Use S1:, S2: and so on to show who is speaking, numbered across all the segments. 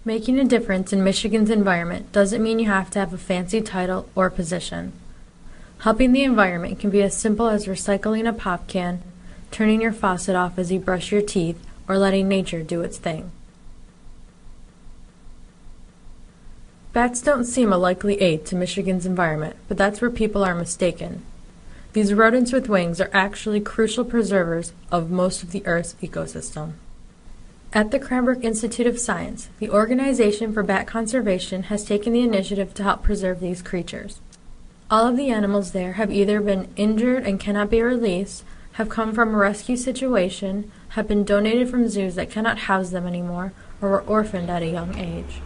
S1: Making a difference in Michigan's environment doesn't mean you have to have a fancy title or position. Helping the environment can be as simple as recycling a pop can, turning your faucet off as you brush your teeth, or letting nature do its thing. Bats don't seem a likely aid to Michigan's environment, but that's where people are mistaken. These rodents with wings are actually crucial preservers of most of the Earth's ecosystem. At the Cranbrook Institute of Science, the Organization for Bat Conservation has taken the initiative to help preserve these creatures. All of the animals there have either been injured and cannot be released, have come from a rescue situation, have been donated from zoos that cannot house them anymore, or were orphaned at a young age.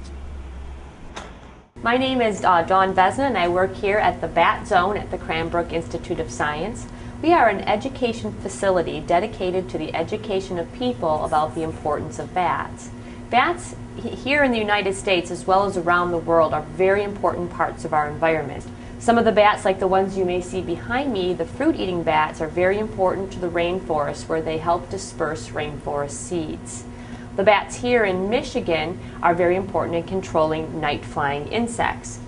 S2: My name is Dawn Vesna, and I work here at the Bat Zone at the Cranbrook Institute of Science. We are an education facility dedicated to the education of people about the importance of bats. Bats here in the United States as well as around the world are very important parts of our environment. Some of the bats, like the ones you may see behind me, the fruit-eating bats, are very important to the rainforest where they help disperse rainforest seeds. The bats here in Michigan are very important in controlling night-flying insects.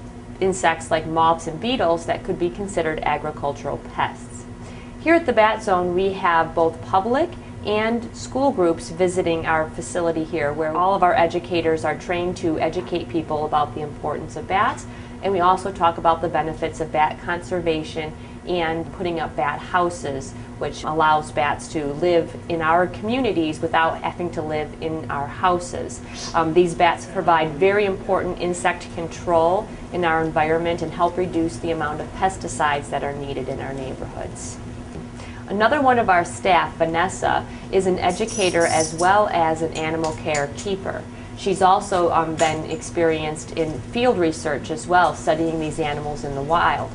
S2: Insects like moths and beetles that could be considered agricultural pests. Here at the Bat Zone, we have both public and school groups visiting our facility here, where all of our educators are trained to educate people about the importance of bats, and we also talk about the benefits of bat conservation and putting up bat houses, which allows bats to live in our communities without having to live in our houses. These bats provide very important insect control in our environment and help reduce the amount of pesticides that are needed in our neighborhoods. Another one of our staff, Vanessa, is an educator as well as an animal care keeper. She's also been experienced in field research as well, studying these animals in the wild.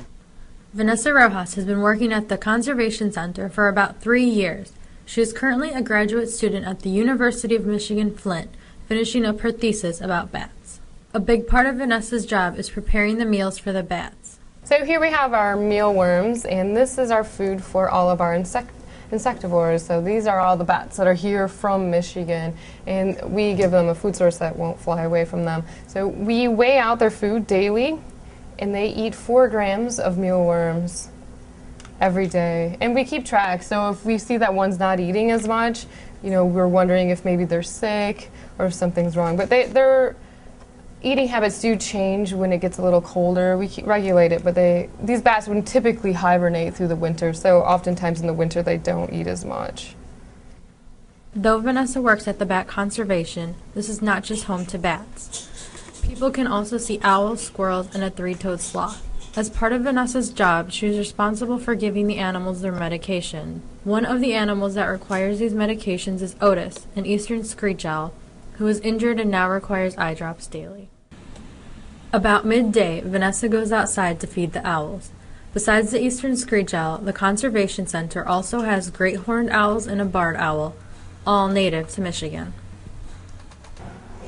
S1: Vanessa Rojas has been working at the Conservation Center for about 3 years. She is currently a graduate student at the University of Michigan Flint, finishing up her thesis about bats. A big part of Vanessa's job is preparing the meals for the bats.
S3: So here we have our mealworms, and this is our food for all of our insectivores. So these are all the bats that are here from Michigan, and we give them a food source that won't fly away from them. So we weigh out their food daily, and they eat 4 grams of mealworms every day. And we keep track, so if we see that one's not eating as much, we're wondering if maybe they're sick or if something's wrong. But their eating habits do change when it gets a little colder. We regulate it, but these bats would typically hibernate through the winter, so oftentimes in the winter they don't eat as much.
S1: Though Vanessa works at the Bat Conservation, this is not just home to bats. People can also see owls, squirrels, and a 3-toed sloth. As part of Vanessa's job, she is responsible for giving the animals their medication. One of the animals that requires these medications is Otis, an eastern screech owl, who is injured and now requires eye drops daily. About midday, Vanessa goes outside to feed the owls. Besides the eastern screech owl, the Conservation Center also has great horned owls and a barred owl, all native to Michigan.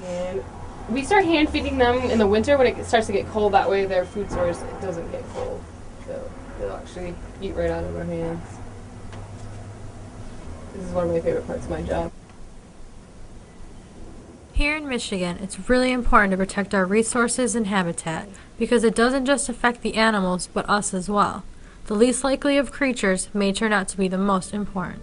S3: And we start hand feeding them in the winter when it starts to get cold. That way their food source doesn't get cold. So they'll actually eat right out of our hands. This is one of my favorite parts of my job.
S1: Here in Michigan, it's really important to protect our resources and habitat because it doesn't just affect the animals, but us as well. The least likely of creatures may turn out to be the most important.